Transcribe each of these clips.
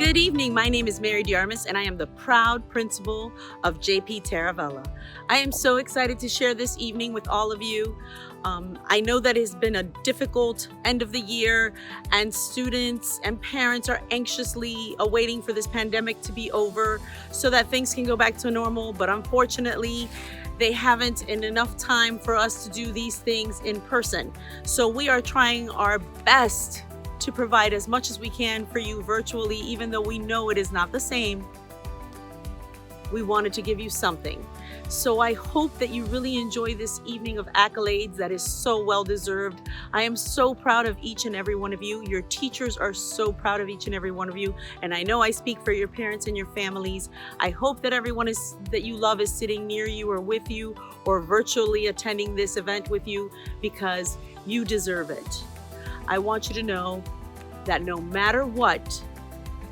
Good evening. My name is Mary Diarmas, and I am the proud principal of JP Taravella. I am so excited to share this evening with all of you. I know that it's been a difficult end of the year, and students and parents are anxiously awaiting for this pandemic to be over so that things can go back to normal. But unfortunately, they haven't in enough time for us to do these things in person. So we are trying our best to provide as much as we can for you virtually, even though we know it is not the same. We wanted to give you something. So I hope that you really enjoy this evening of accolades that is so well deserved. I am so proud of each and every one of you. Your teachers are so proud of each and every one of you. And I know I speak for your parents and your families. I hope that everyone that you love is sitting near you or with you or virtually attending this event with you, because you deserve it. I want you to know that no matter what,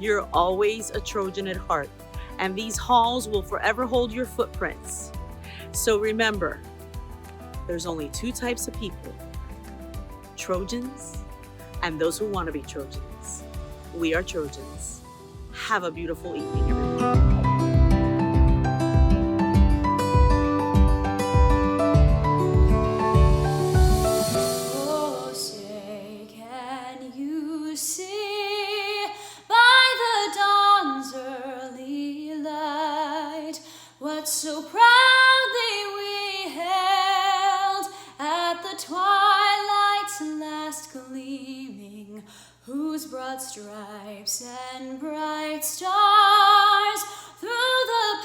you're always a Trojan at heart, and these halls will forever hold your footprints. So remember, there's only two types of people: Trojans and those who want to be Trojans. We are Trojans. Have a beautiful evening, everyone. So proudly we hailed at the twilight's last gleaming, whose broad stripes and bright stars through the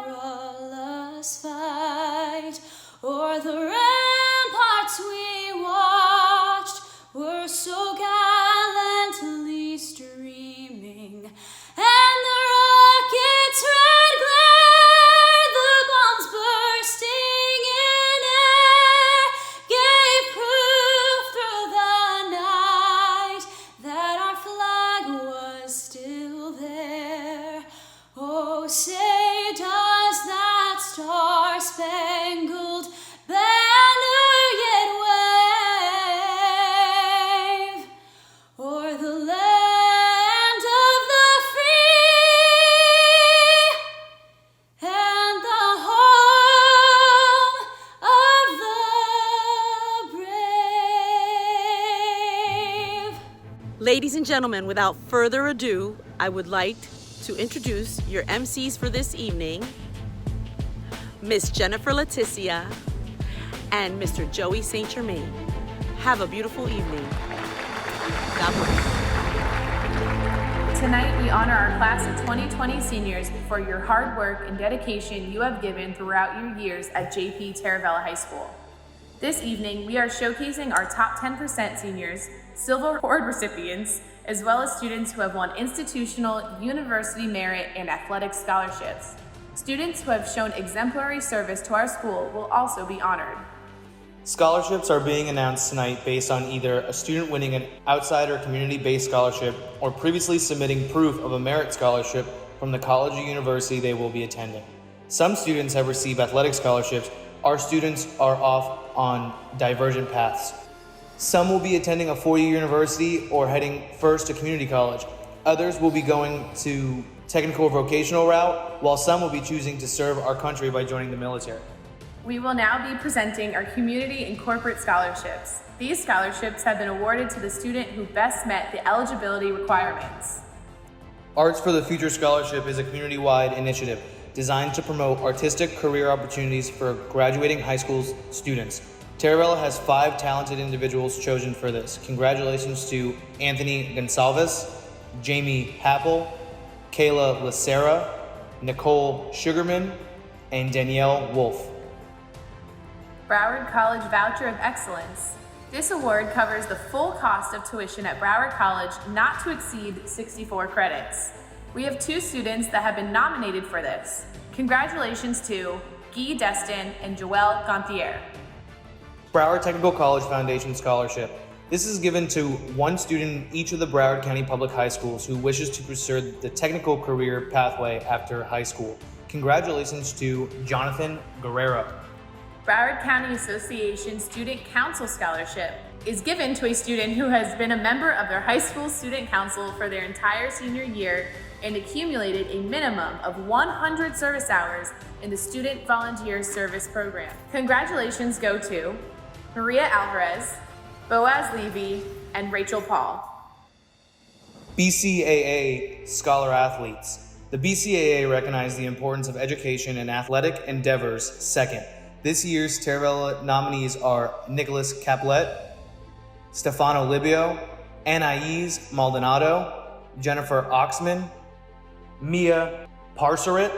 perilous fight o'er the ramparts we watched were so gallantly streaming, and the rockets' red glare, the bombs bursting in air, gave proof through the night that our flag was still there. Oh, say does that star-spangled banner yet wave o'er the land of the free and the home of the brave? Ladies and gentlemen, without further ado, I would like to introduce your MCs for this evening, Miss Jennifer Leticia and Mr. Joey St. Germain. Have a beautiful evening. God bless. Tonight, we honor our class of 2020 seniors for your hard work and dedication you have given throughout your years at JP Taravella High School. This evening, we are showcasing our top 10% seniors, Silver Award recipients, as well as students who have won institutional, university merit, and athletic scholarships. Students who have shown exemplary service to our school will also be honored. Scholarships are being announced tonight based on either a student winning an outside or community-based scholarship or previously submitting proof of a merit scholarship from the college or university they will be attending. Some students have received athletic scholarships. Our students are off on divergent paths. Some will be attending a four-year university or heading first to community college. Others will be going to technical or vocational route, while some will be choosing to serve our country by joining the military. We will now be presenting our community and corporate scholarships. These scholarships have been awarded to the student who best met the eligibility requirements. Arts for the Future Scholarship is a community-wide initiative designed to promote artistic career opportunities for graduating high school students. Taravella has 5 talented individuals chosen for this. Congratulations to Anthony Gonsalves, Jamie Happel, Kayla Lacera, Nicole Sugarman, and Danielle Wolf. Broward College Voucher of Excellence. This award covers the full cost of tuition at Broward College, not to exceed 64 credits. We have 2 students that have been nominated for this. Congratulations to Guy Destin and Joelle Gontier. Broward Technical College Foundation Scholarship. This is given to 1 student in each of the Broward County Public High Schools who wishes to pursue the technical career pathway after high school. Congratulations to Jonathan Guerrero. Broward County Association Student Council Scholarship. is given to a student who has been a member of their high school student council for their entire senior year and accumulated a minimum of 100 service hours in the Student Volunteer Service Program. Congratulations go to Maria Alvarez, Boaz Levy, and Rachel Paul. BCAA Scholar Athletes. The BCAA recognized the importance of education and athletic endeavors second. This year's Taravella nominees are Nicholas Capulet, Stefano Libio, Anais Maldonado, Jennifer Oxman, Mia Parsarit,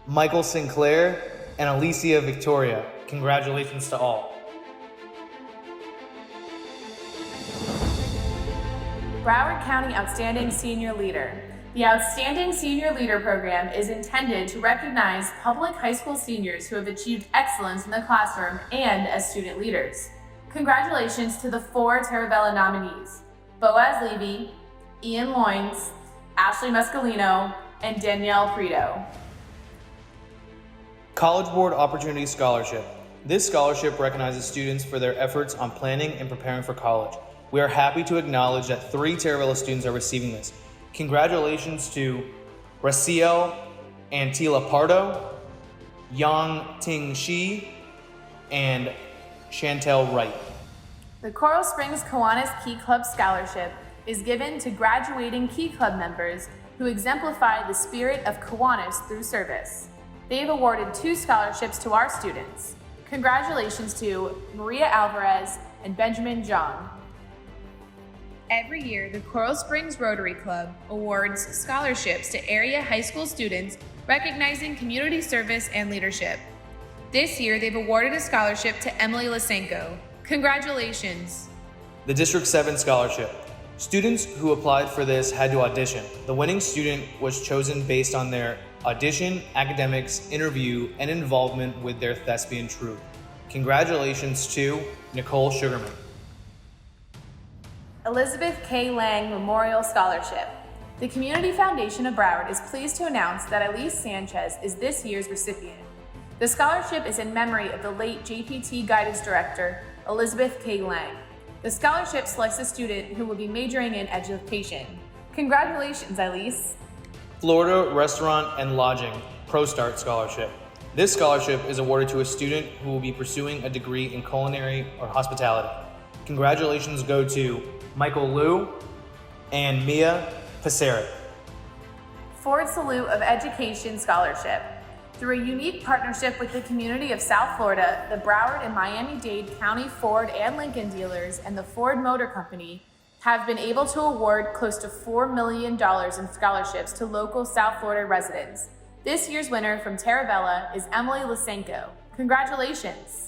Michael Sinclair, and Alicia Victoria. Congratulations to all. Broward County Outstanding Senior Leader. The Outstanding Senior Leader Program is intended to recognize public high school seniors who have achieved excellence in the classroom and as student leaders. Congratulations to the 4 Taravella nominees: Boaz Levy, Ian Loins, Ashley Mescalino, and Danielle Prito. College Board Opportunity Scholarship. This scholarship recognizes students for their efforts on planning and preparing for college. We are happy to acknowledge that 3 Taravella students are receiving this. Congratulations to Raciel Antila Pardo, Yang Ting Shi, and Chantel Wright. The Coral Springs Kiwanis Key Club Scholarship is given to graduating Key Club members who exemplify the spirit of Kiwanis through service. They have awarded 2 scholarships to our students. Congratulations to Maria Alvarez and Benjamin John. Every year, the Coral Springs Rotary Club awards scholarships to area high school students recognizing community service and leadership. This year, they've awarded a scholarship to Emily Lysenko. Congratulations. The District 7 Scholarship. Students who applied for this had to audition. The winning student was chosen based on their audition, academics, interview, and involvement with their thespian troupe. Congratulations to Nicole Sugarman. Elizabeth K. Lang Memorial Scholarship. The Community Foundation of Broward is pleased to announce that Elise Sanchez is this year's recipient. The scholarship is in memory of the late JPT Guidance Director, Elizabeth K. Lang. The scholarship selects a student who will be majoring in education. Congratulations, Elise. Florida Restaurant and Lodging ProStart Scholarship. This scholarship is awarded to a student who will be pursuing a degree in culinary or hospitality. Congratulations go to Michael Liu and Mia Passaret. Ford Salute of Education Scholarship. Through a unique partnership with the community of South Florida, the Broward and Miami-Dade County Ford and Lincoln dealers and the Ford Motor Company have been able to award close to $4 million in scholarships to local South Florida residents. This year's winner from Taravella is Emily Lysenko. Congratulations.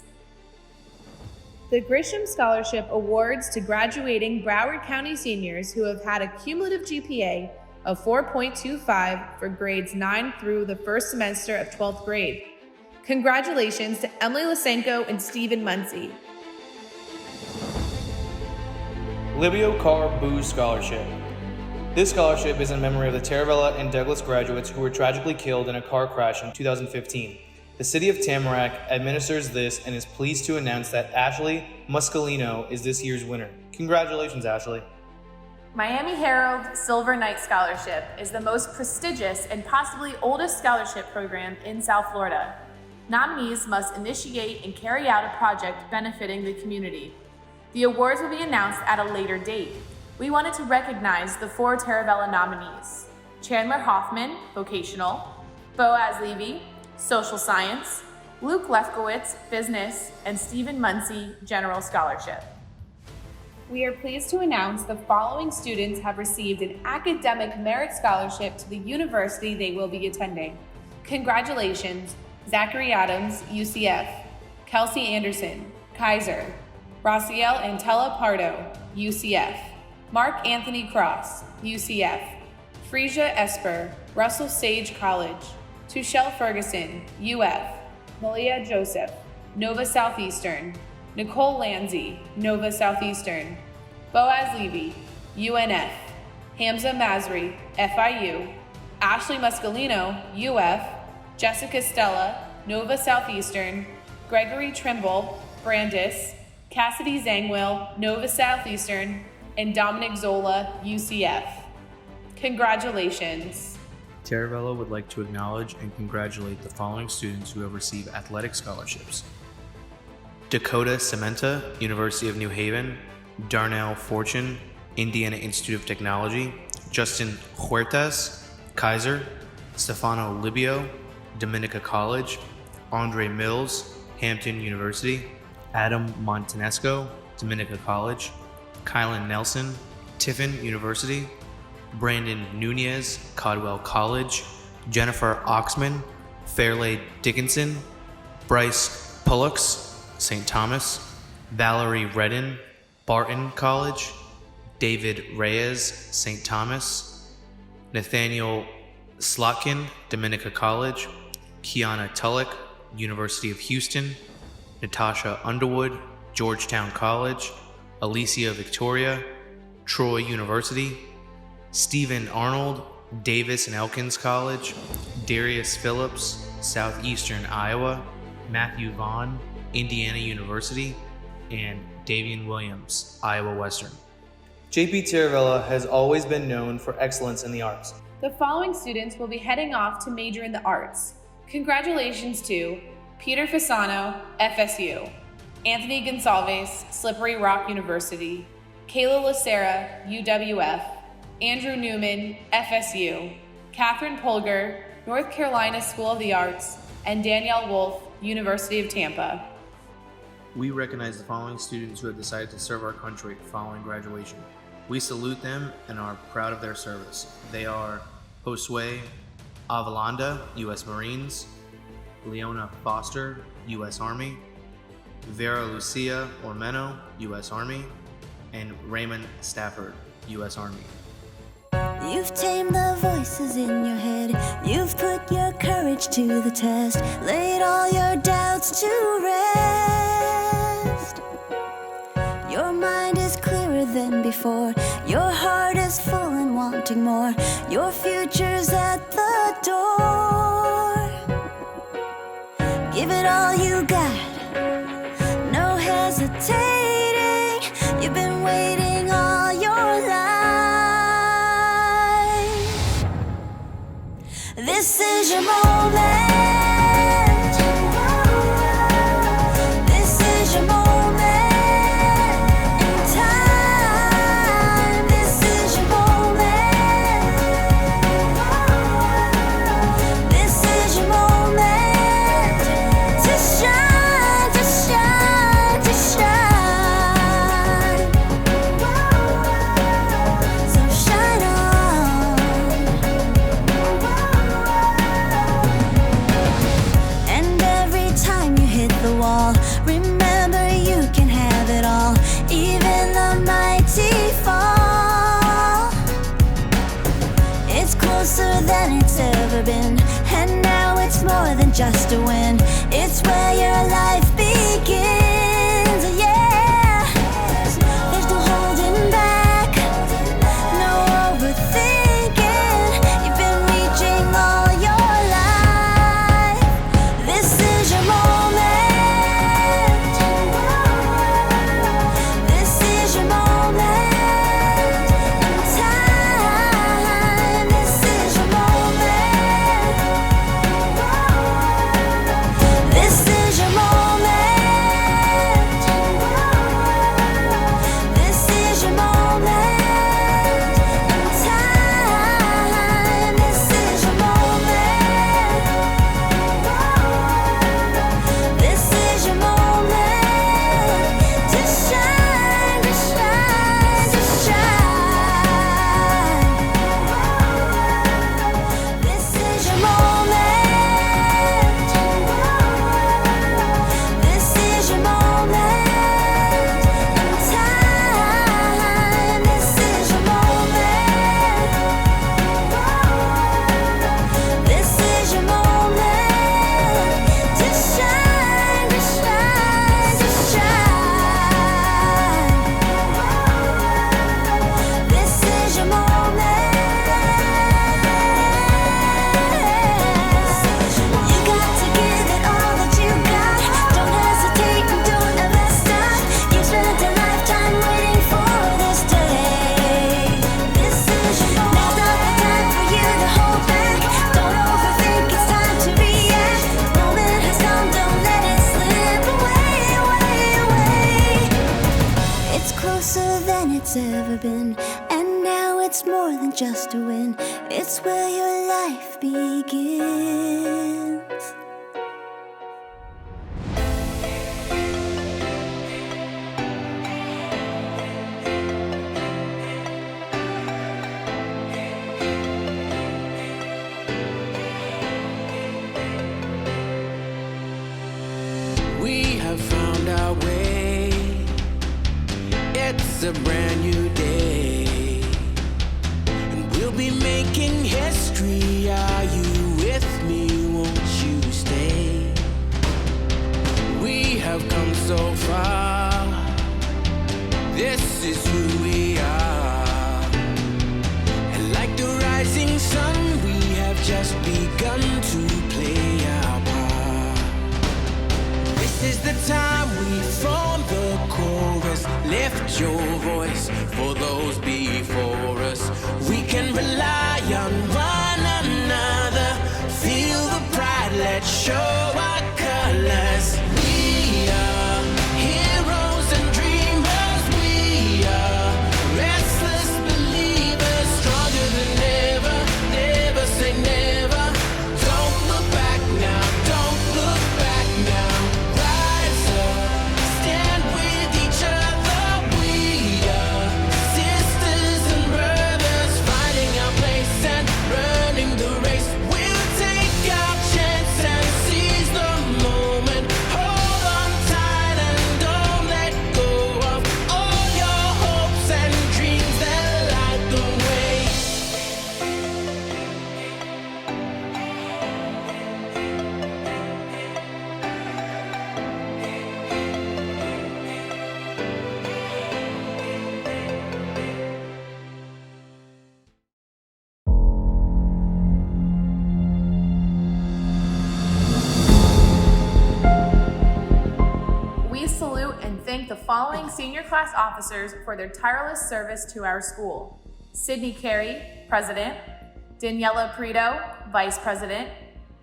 The Grisham Scholarship awards to graduating Broward County seniors who have had a cumulative GPA of 4.25 for grades 9 through the first semester of 12th grade. Congratulations to Emily Lysenko and Stephen Muncie. Libio Carr Booze Scholarship. This scholarship is in memory of the Taravella and Douglas graduates who were tragically killed in a car crash in 2015. The City of Tamarack administers this and is pleased to announce that Ashley Muscalino is this year's winner. Congratulations, Ashley. Miami Herald Silver Knight Scholarship is the most prestigious and possibly oldest scholarship program in South Florida. Nominees must initiate and carry out a project benefiting the community. The awards will be announced at a later date. We wanted to recognize the 4 Taravella nominees: Chandler Hoffman, Vocational; Boaz Levy, Social Science; Luke Lefkowitz, Business; and Stephen Muncie, General Scholarship. We are pleased to announce the following students have received an academic merit scholarship to the university they will be attending. Congratulations, Zachary Adams, UCF; Kelsey Anderson, Kaiser; Raciel Antella Pardo, UCF; Mark Anthony Cross, UCF; Freesia Esper, Russell Sage College; Tushelle Ferguson, UF; Malia Joseph, Nova Southeastern; Nicole Lanzi, Nova Southeastern; Boaz Levy, UNF; Hamza Masri, FIU; Ashley Muscalino, UF; Jessica Stella, Nova Southeastern; Gregory Trimble, Brandis; Cassidy Zangwill, Nova Southeastern, and Dominic Zola, UCF. Congratulations. Taravella would like to acknowledge and congratulate the following students who have received athletic scholarships: Dakota Cementa, University of New Haven; Darnell Fortune, Indiana Institute of Technology; Justin Huertas, Kaiser; Stefano Libio, Dominica College; Andre Mills, Hampton University; Adam Montanesco, Dominica College; Kylan Nelson, Tiffin University; Brandon Nunez, Caldwell College; Jennifer Oxman, Fairleigh Dickinson; Bryce Pullux, St. Thomas; Valerie Redden, Barton College; David Reyes, St. Thomas; Nathaniel Slotkin, Dominica College; Kiana Tulloch, University of Houston; Natasha Underwood, Georgetown College; Alicia Victoria, Troy University; Stephen Arnold, Davis and Elkins College; Darius Phillips, Southeastern Iowa; Matthew Vaughn, Indiana University; and Davian Williams, Iowa Western. JP Taravella has always been known for excellence in the arts. The following students will be heading off to major in the arts. Congratulations to Peter Fasano, FSU; Anthony Gonsalves, Slippery Rock University; Kayla Lacera, UWF; Andrew Newman, FSU; Catherine Polger, North Carolina School of the Arts; and Danielle Wolf, University of Tampa. We recognize the following students who have decided to serve our country following graduation. We salute them and are proud of their service. They are Josue Avalanda, U.S. Marines; Leona Foster, U.S. Army; Vera Lucia Ormeno, U.S. Army; and Raymond Stafford, U.S. Army. You've tamed the voices in your head. You've put your courage to the test. Laid all your doubts to rest. Your mind is clearer than before. Your heart is full and wanting more. Your future's at the door. Give it all you got. No hesitating. You've been waiting all your life. This is your moment. This is your moment in time. This is your moment. This is your moment to shine, to shine, to shine. So shine on. And every time you hit the wall, remember you can have it all, even the mighty fall. It's closer than it's ever been, and now it's more than just a win. It's where your life begins, yeah. There's no holding back, no overthinking. You've been reaching all your life. This is your moment. This is your moment in time. This is your moment. This is your moment. it's ever been. And now it's more than just a win, it's where your life begins. We have found our way. It's a brand new day, and we'll be making history. Are you with me? Won't you stay? We have come so far. This is who we are. And like the rising sun, we have just begun to play our part. This is the time we form the chorus. Lift your voice for those before us. We can rely on one another. Feel the pride, let's show our colors. We are heroes and dreamers. We are restless believers, stronger than ever. Never say never. Don't look back now, don't look back now. Rise up, stand with each other. We are sisters and brothers, finding our place and running the race. We'll take our chance and seize the moment. Hold on tight and don't let go of all your hopes and dreams that light the way. We salute and thank the following senior class officers for their tireless service to our school: Sydney Carey, President; Daniela Prito, Vice President;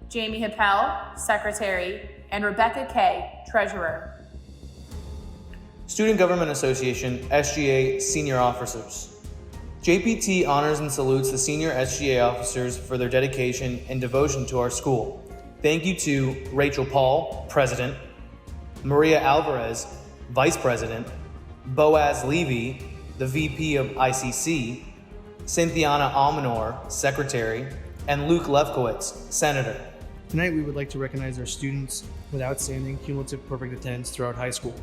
Jamie Happel, Secretary; and Rebecca Kay, Treasurer. Student Government Association, SGA Senior Officers. JPT honors and salutes the senior SGA officers for their dedication and devotion to our school. Thank you to Rachel Paul, President; Maria Alvarez, Vice President; Boaz Levy, the VP of ICC; Cynthiana Almanor, Secretary; and Luke Lefkowitz, Senator. Tonight we would like to recognize our students with outstanding cumulative perfect attendance throughout high school.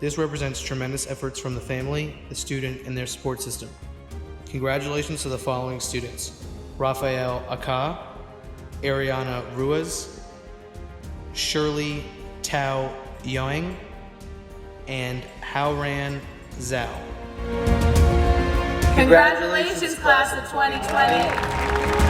This represents tremendous efforts from the family, the student, and their support system. Congratulations to the following students: Rafael Aka, Ariana Ruiz, Shirley Tao Young, and Haoran Zhao. Congratulations, class of 2020.